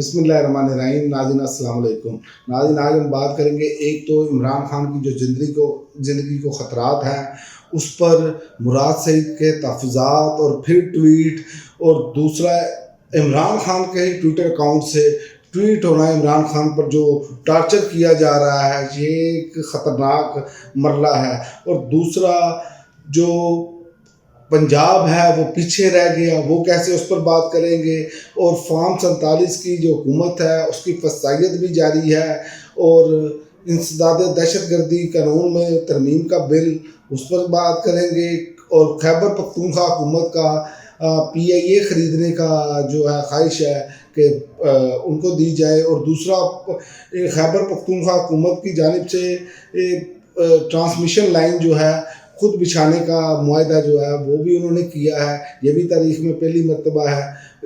بسم اللہ الرحمن الرحیم۔ ناظرین السلام علیکم۔ ناظرین آج ہم بات کریں گے، ایک تو عمران خان کی جو زندگی کو خطرات ہیں اس پر مراد سعید کے تحفظات اور پھر ٹویٹ، اور دوسرا عمران خان کے ہی ٹویٹر اکاؤنٹ سے ٹویٹ ہونا، عمران خان پر جو ٹارچر کیا جا رہا ہے یہ ایک خطرناک مرحلہ ہے، اور دوسرا جو پنجاب ہے وہ پیچھے رہ گیا، وہ کیسے، اس پر بات کریں گے، اور فارم 47 کی جو حکومت ہے اس کی فسائیت بھی جاری ہے، اور انسداد دہشت گردی قانون میں ترمیم کا بل اس پر بات کریں گے، اور خیبر پختونخوا حکومت کا PIA خریدنے کا جو ہے خواہش ہے کہ ان کو دی جائے، اور دوسرا خیبر پختونخوا حکومت کی جانب سے ٹرانسمیشن لائن جو ہے خود بچھانے کا معاہدہ جو ہے وہ بھی انہوں نے کیا ہے، یہ بھی تاریخ میں پہلی مرتبہ ہے،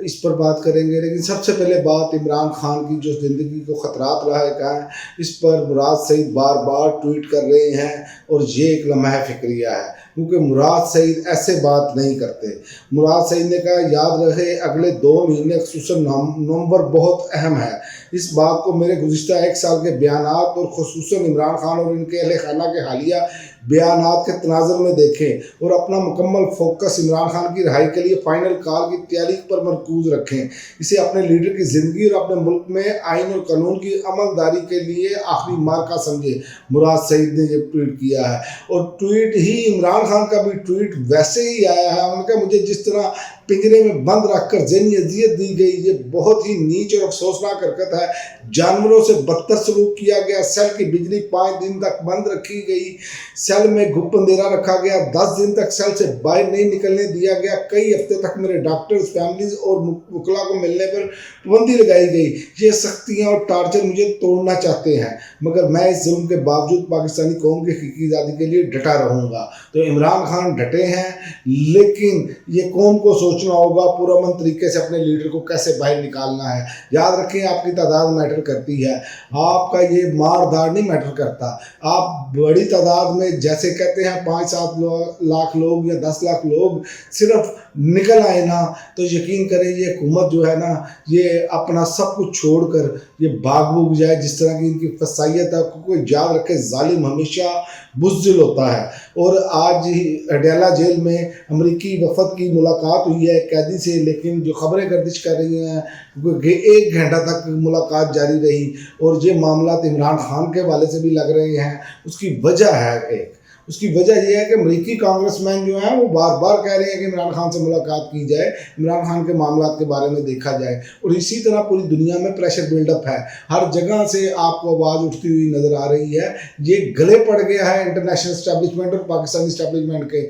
اس پر بات کریں گے۔ لیکن سب سے پہلے بات عمران خان کی جو زندگی کو خطرات لاحق ہیں اس پر مراد سعید بار بار ٹویٹ کر رہے ہیں، اور یہ ایک لمحہ فکریہ ہے، کیونکہ مراد سعید ایسے بات نہیں کرتے۔ مراد سعید نے کہا یاد رہے اگلے 2 مہینے خصوصاً نومبر بہت اہم ہے، اس بات کو میرے گزشتہ 1 سال کے بیانات اور خصوصاً عمران خان اور ان کے اہل خانہ کے حالیہ بیانات کے تناظر میں دیکھیں، اور اپنا مکمل فوکس عمران خان کی رہائی کے لیے فائنل کال کی تیاری پر مرکوز رکھیں۔ اسے اپنے لیڈر کی زندگی اور اپنے ملک میں آئین اور قانون کی عملداری کے لیے آخری مارکہ سمجھے، مراد سعید نے یہ ٹویٹ کیا ہے۔ اور ٹویٹ ہی عمران خان کا بھی ٹویٹ ویسے ہی آیا ہے، انہوں نے کہا مجھے جس طرح پنجرے میں بند رکھ کر ذہنی اذیت دی گئی، یہ بہت ہی نیچ اور افسوسناک حرکت ہے، جانوروں سے بدتر سلوک کیا گیا، سیل کی بجلی 5 دن تک بند رکھی گئی، سیل میں گھپ اندھیرا رکھا گیا، 10 دن تک سیل سے باہر نہیں نکلنے دیا گیا، کئی ہفتے تک میرے ڈاکٹرز، فیملیز اور وکلاء کو ملنے پر پابندی لگائی گئی۔ یہ سختیاں اور ٹارچر مجھے توڑنا چاہتے ہیں، مگر میں اس ظلم کے باوجود پاکستانی قوم کی حقیقی آزادی کے لیے ڈٹا رہوں گا۔ تو عمران خان ڈٹے ہیں، لیکن یہ قوم کو سوچنا ہوگا پرامن طریقے سے اپنے لیڈر کو کیسے باہر نکالنا ہے۔ یاد رکھیں آپ کی تعداد میٹر کرتی ہے، آپ کا یہ مار دار نہیں میٹر کرتا۔ آپ بڑی تعداد میں جیسے کہتے ہیں 5-7 لاکھ لوگ یا 10 لاکھ لوگ صرف نکل آئے نا، تو یقین کریں یہ حکومت جو ہے نا یہ اپنا سب کچھ چھوڑ کر یہ بھوگ جائے، جس طرح کی ان کی فسائیت ہے۔ کوئی یاد رکھے ظالم ہمیشہ بزدل ہوتا ہے، اور آج ہی اڈیالہ جیل میں امریکی وفد کی ملاقات ہوئی ہے قیدی سے، لیکن جو خبریں گردش کر رہی ہیں 1 گھنٹہ تک ملاقات جاری رہی، اور یہ معاملات عمران خان کے حوالے سے بھی لگ رہے ہیں۔ اس کی وجہ ہے اس کی وجہ یہ ہے کہ امریکی کانگریس مین جو ہیں وہ بار بار کہہ رہے ہیں کہ عمران خان سے ملاقات کی جائے، عمران خان کے معاملات کے بارے میں دیکھا جائے، اور اسی طرح پوری دنیا میں پریشر بلڈ اپ ہے، ہر جگہ سے آپ کو آواز اٹھتی ہوئی نظر آ رہی ہے۔ یہ گلے پڑ گیا ہے انٹرنیشنل اسٹیبلشمنٹ اور پاکستانی اسٹیبلشمنٹ کے،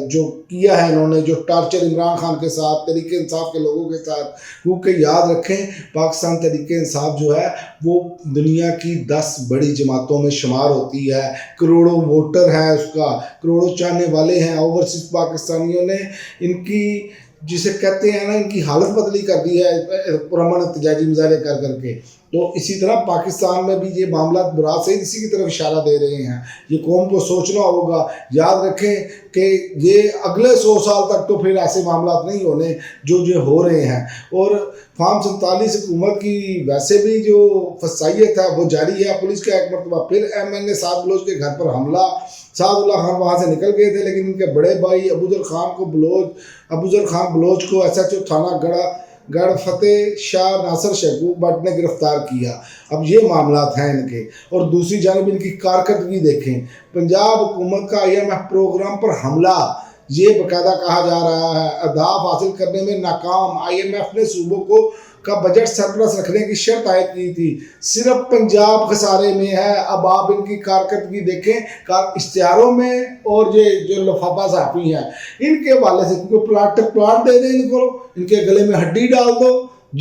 جو کیا ہے انہوں نے، جو ٹارچر عمران خان کے ساتھ، تحریک انصاف کے لوگوں کے ساتھ، کیونکہ یاد رکھیں پاکستان تحریک انصاف جو ہے وہ دنیا کی 10 بڑی جماعتوں میں شمار ہوتی ہے، کروڑوں ووٹر ہیں اس کا، کروڑوں چاہنے والے ہیں۔ اوورسیز پاکستانیوں نے ان کی جسے کہتے ہیں نا ان کی حالت بدلی کر دی ہے پرامن احتجاجی مظاہرے کر کر کے۔ تو اسی طرح پاکستان میں بھی یہ معاملات مراد سعید اسی کی طرف اشارہ دے رہے ہیں۔ یہ قوم کو سوچنا ہوگا، یاد رکھیں کہ یہ اگلے 100 سال تک تو پھر ایسے معاملات نہیں ہونے جو ہو رہے ہیں، اور فارم 47 حکومت کی ویسے بھی جو فسائیت ہے وہ جاری ہے۔ پولیس کا ایک مرتبہ پھر MNA سعد بلوچ کے گھر پر حملہ، سعد اللہ خان وہاں سے نکل گئے تھے، لیکن ان کے بڑے بھائی ابوذر خان بلوچ کو SHO تھانہ گڑھ فتح شاہ ناصر شیخوب بٹ نے گرفتار کیا۔ اب یہ معاملات ہیں ان کے، اور دوسری جانب ان کی کارکردگی دیکھیں، پنجاب حکومت کا IMF پروگرام پر حملہ، یہ باقاعدہ کہا جا رہا ہے اہداف حاصل کرنے میں ناکام۔ IMF نے صوبوں کا بجٹ سرپلس رکھنے کی شرط عائد کی تھی، صرف پنجاب خسارے میں ہے۔ اب آپ ان کی کارکردگی دیکھیں اشتہاروں میں، اور یہ جو لفافہ صحافی ہیں ان کے حوالے سے، کیونکہ پلاٹ دے دیں ان کو، ان کے گلے میں ہڈی ڈال دو،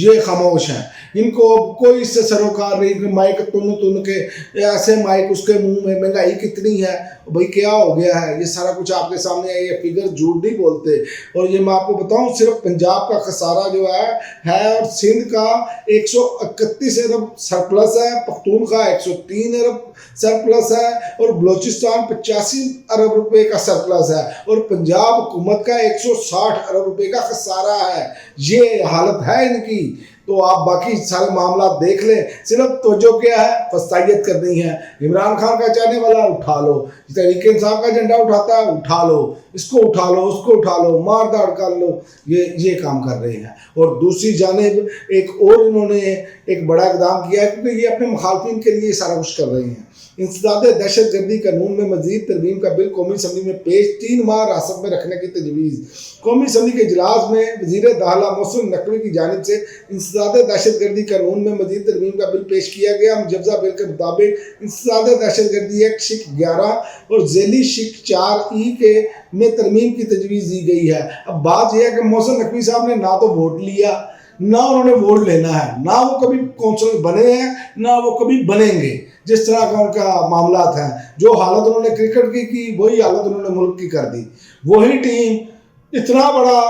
یہ خاموش ہیں، ان کو کوئی اس سے سروکار نہیں کہ مائک تن کے ایسے مائک اس کے منہ میں، مہنگائی کتنی ہے بھائی کیا ہو گیا ہے، یہ سارا کچھ آپ کے سامنے ہے، یہ فگر جھوٹ نہیں بولتے۔ اور یہ میں آپ کو بتاؤں صرف پنجاب کا خسارہ جو ہے اور سندھ کا 131 ارب سرپلس ہے، پختونخوا 103 ارب سرپلس ہے، اور بلوچستان 85 ارب روپے کا سرپلس ہے، اور پنجاب حکومت کا 160 ارب روپے کا خسارہ ہے۔ یہ حالت ہے ان کی، تو آپ باقی سارے معاملات دیکھ لیں. صرف توجہ کیا ہے؟ فسطائیت کرنی ہے. عمران خان کا چاہنے والا اٹھا لو، تحریک انصاف کا جھنڈا اٹھاتا ہے اٹھا لو، اس کو اٹھا لو، اس کو اٹھا لو، مار داڑ کر لو. یہ کام کر رہے ہیں. اور دوسری جانب ایک اور انہوں نے ایک بڑا اقدام کیا ہے، کیونکہ یہ اپنے مخالفین کے لیے سارا کچھ کر رہے ہیں. انسداد دہشت گردی قانون میں مزید ترمیم کا بل قومی اسمبلی میں پیش، 3 ماہ حراست میں رکھنے کی تجویز. قومی اسمبلی کے اجلاس میں وزیر داخلہ محسن نقوی کی جانب سے انسداد دہشت گردی قانون میں مزید ترمیم کا بل پیش کیا گیا. مجوزہ بل کے مطابق انسداد دہشت گردی ایکٹ شق 11 اور ذیلی شق 4E کے میں ترمیم کی تجویز دی گئی ہے. اب بات یہ ہے کہ محسن نقوی صاحب نے نہ تو ووٹ لیا، نہ انہوں نے ووٹ لینا ہے، نہ وہ کبھی کونسلر بنے ہیں، نہ وہ کبھی بنیں گے. جس طرح کا ان کا معاملات ہیں، جو حالت انہوں نے کرکٹ کی وہی حالت انہوں نے ملک کی کر دی. وہی ٹیم اتنا بڑا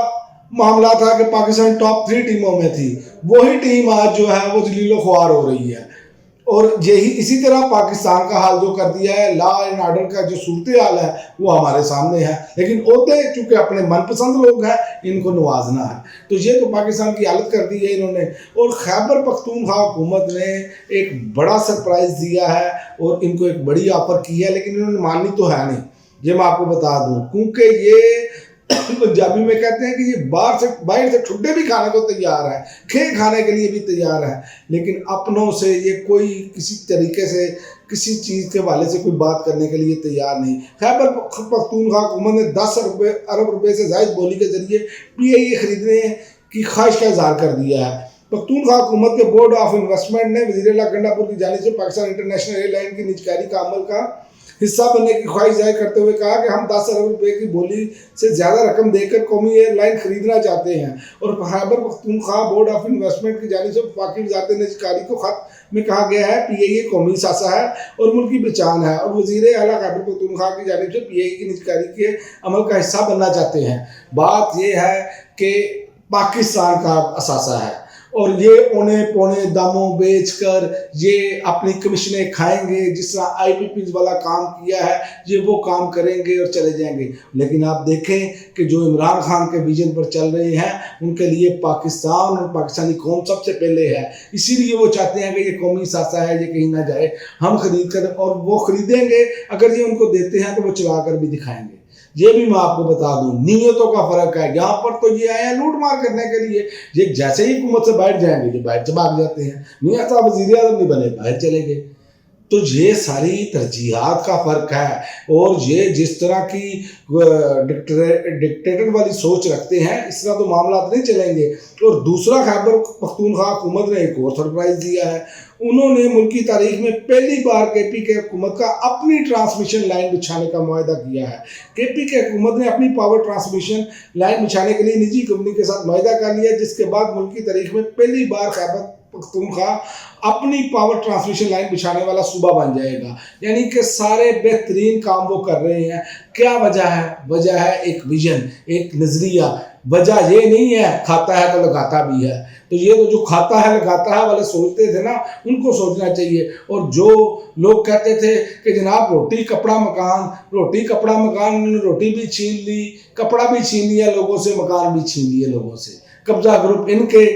معاملہ تھا کہ پاکستان ٹاپ 3 ٹیموں میں تھی، وہی ٹیم آج جو ہے وہ ذلیل و خوار ہو رہی ہے. اور اسی طرح پاکستان کا حال جو کر دیا ہے، لا اینڈ آرڈر کا جو صورتحال ہے وہ ہمارے سامنے ہے. لیکن عہدے چونکہ اپنے من پسند لوگ ہیں، ان کو نوازنا ہے. تو یہ تو پاکستان کی حالت کر دی ہے انہوں نے. اور خیبر پختونخوا حکومت نے ایک بڑا سرپرائز دیا ہے اور ان کو ایک بڑی آفر کی ہے، لیکن انہوں نے ماننی تو ہے نہیں. یہ میں آپ کو بتا دوں، کیونکہ یہ پنجابی میں کہتے ہیں کہ یہ باہر سے ٹھڈے بھی کھانے کو تیار ہے، کھے کھانے کے لیے بھی تیار ہے، لیکن اپنوں سے یہ کوئی کسی طریقے سے کسی چیز کے حوالے سے کوئی بات کرنے کے لیے تیار نہیں. خیبر پختونخوا حکومت نے 10 ارب روپے سے زائد بولی کے ذریعے PIA خریدنے کی خواہش کا اظہار کر دیا ہے. پختونخوا حکومت کے بورڈ آف انویسٹمنٹ نے وزیر اعلیٰ گنڈا پور کی جانب سے پاکستان انٹرنیشنل ایئر لائن کی نجکاری کا عمل کا حصہ بننے کی خواہش ظاہر کرتے ہوئے کہا کہ ہم 10 ارب روپے کی بولی سے زیادہ رقم دے کر قومی ایئر لائن خریدنا چاہتے ہیں. اور Khyber Pakhtunkhwa board of investment کی جانب سے وفاقی وزارت نجکاری کو خط میں کہا گیا ہے PIA قومی اثاثہ ہے اور ملکی پہچان ہے، اور وزیر اعلیٰ خیبر پختونخوا کی جانب سے PIA کی نجکاری کے عمل کا حصہ بننا چاہتے ہیں. بات یہ ہے کہ پاکستان کا اثاثہ ہے اور یہ اونے پونے داموں بیچ کر یہ اپنی کمیشنیں کھائیں گے. جس طرح IPPs والا کام کیا ہے یہ وہ کام کریں گے اور چلے جائیں گے. لیکن آپ دیکھیں کہ جو عمران خان کے ویژن پر چل رہے ہیں ان کے لیے پاکستان اور پاکستانی قوم سب سے پہلے ہے. اسی لیے وہ چاہتے ہیں کہ یہ قومی اثاثہ ہے، یہ کہیں نہ جائے، ہم خرید کر، اور وہ خریدیں گے. اگر یہ ان کو دیتے ہیں تو وہ چلا کر بھی دکھائیں گے. یہ بھی میں آپ کو بتا دوں، نیتوں کا فرق ہے. یہاں پر تو یہ آئے ہیں لوٹ مار کرنے کے لیے. یہ جیسے ہی حکومت سے باہر جائیں گے یہ باہر سے بھاگ جاتے ہیں. میاں صاحب وزیر اعظم نہیں بنے، باہر چلے گئے. تو یہ ساری ترجیحات کا فرق ہے. اور یہ جس طرح کی ڈکٹیٹر والی سوچ رکھتے ہیں اس طرح تو معاملات نہیں چلیں گے. اور دوسرا خیبر پختونخوا حکومت نے ایک اور سرپرائز دیا ہے. انہوں نے ملکی تاریخ میں پہلی بار KPK حکومت کا اپنی ٹرانسمیشن لائن بچھانے کا معاہدہ کیا ہے. KPK حکومت نے اپنی پاور ٹرانسمیشن لائن بچھانے کے لیے نجی کمپنی کے ساتھ معاہدہ کر لیا، جس کے بعد ملکی تاریخ میں پہلی بار خیبر پختونخوا اپنی پاور ٹرانسمیشن لائن بچھانے والا صوبہ بن جائے گا. یعنی کہ سارے بہترین کام وہ کر رہے ہیں. کیا وجہ ہے؟ وجہ ہے ایک ویژن، ایک نظریہ. وجہ یہ نہیں ہے کھاتا ہے تو لگاتا بھی ہے. تو یہ تو جو کھاتا ہے لگاتا ہے والے سوچتے تھے نا، ان کو سوچنا چاہیے. اور جو لوگ کہتے تھے کہ جناب روٹی کپڑا مکان، روٹی کپڑا مکان، انہوں نے روٹی بھی چھین لی، کپڑا بھی چھین لیا لوگوں سے، مکان بھی چھین لیے لوگوں سے. قبضہ گروپ ان کے،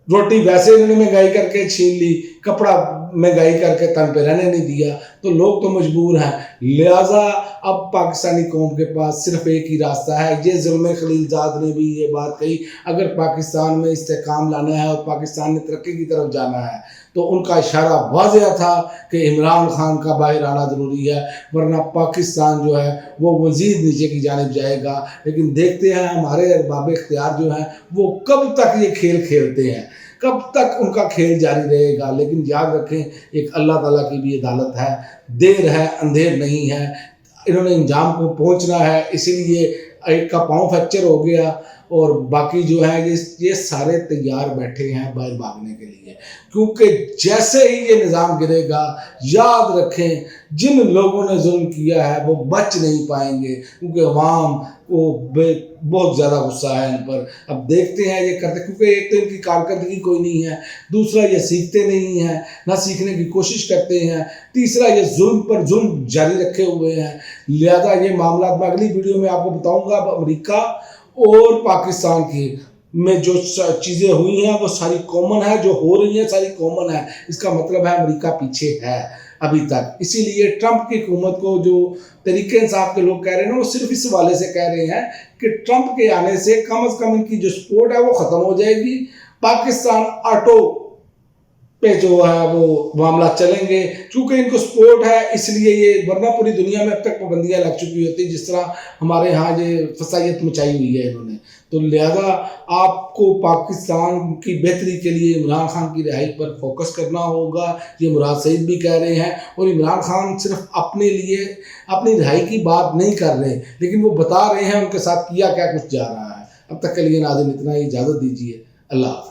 روٹی ویسے انہوں نے مہنگائی کر کے چھین لی، کپڑا مہنگائی کر کے تن پہ رہنے نہیں دیا. تو لوگ تو مجبور ہیں. لہٰذا اب پاکستانی قوم کے پاس صرف ایک ہی راستہ ہے. یہ ظلم خلیل زاد نے بھی یہ بات کہی، اگر پاکستان میں استحکام لانا ہے اور پاکستان نے ترقی کی طرف جانا ہے تو ان کا اشارہ واضح تھا کہ عمران خان کا باہر آنا ضروری ہے، ورنہ پاکستان جو ہے وہ مزید نیچے کی جانب جائے گا. لیکن دیکھتے ہیں ہمارے ارباب اختیار جو ہیں وہ کب تک یہ کھیل کھیلتے ہیں، کب تک ان کا کھیل جاری رہے گا. لیکن یاد رکھیں ایک اللہ تعالیٰ کی بھی عدالت ہے، دیر ہے اندھیر نہیں ہے. انہوں نے انجام کو پہنچنا ہے. اسی لیے ایک کا پاؤں فریکچر ہو گیا اور باقی جو ہے یہ سارے تیار بیٹھے ہیں باہر بھاگنے کے لیے. کیونکہ جیسے ہی یہ نظام گرے گا، یاد رکھیں جن لوگوں نے ظلم کیا ہے وہ بچ نہیں پائیں گے، کیونکہ عوام کو بہت زیادہ غصہ ہے ان پر. اب دیکھتے ہیں یہ کرتے، کیونکہ ایک تو ان کی کارکردگی کوئی نہیں ہے، دوسرا یہ سیکھتے نہیں ہیں، نہ سیکھنے کی کوشش کرتے ہیں، تیسرا یہ ظلم پر ظلم جاری رکھے ہوئے ہیں. لہذا یہ معاملات میں اگلی ویڈیو میں آپ کو بتاؤں گا. اب امریکہ اور پاکستان کی میں جو چیزیں ہوئی ہیں وہ ساری کامن ہے، جو ہو رہی ہیں ساری کامن ہے. اس کا مطلب ہے امریکہ پیچھے ہے ابھی تک. اسی لیے ٹرمپ کی حکومت کو جو طریقہ انصاف کے لوگ کہہ رہے ہیں نا، وہ صرف اس حوالے سے کہہ رہے ہیں کہ ٹرمپ کے آنے سے کم از کم ان کی جو سپورٹ ہے وہ ختم ہو جائے گی. پاکستان آٹو پہ جو ہے وہ معاملہ چلیں گے، چونکہ ان کو سپورٹ ہے اس لیے یہ، ورنہ پوری دنیا میں اب تک پابندیاں لگ چکی ہوتی جس طرح ہمارے ہاں یہ فسائیت مچائی ہوئی ہے انہوں نے. تو لہذا آپ کو پاکستان کی بہتری کے لیے عمران خان کی رہائی پر فوکس کرنا ہوگا. یہ مراد سعید بھی کہہ رہے ہیں، اور عمران خان صرف اپنے لیے اپنی رہائی کی بات نہیں کر رہے، لیکن وہ بتا رہے ہیں ان کے ساتھ کیا کیا کچھ جا رہا ہے. اب تک کے لیے ناظرین اتنا ہی، اجازت دیجیے. اللہ حافظ.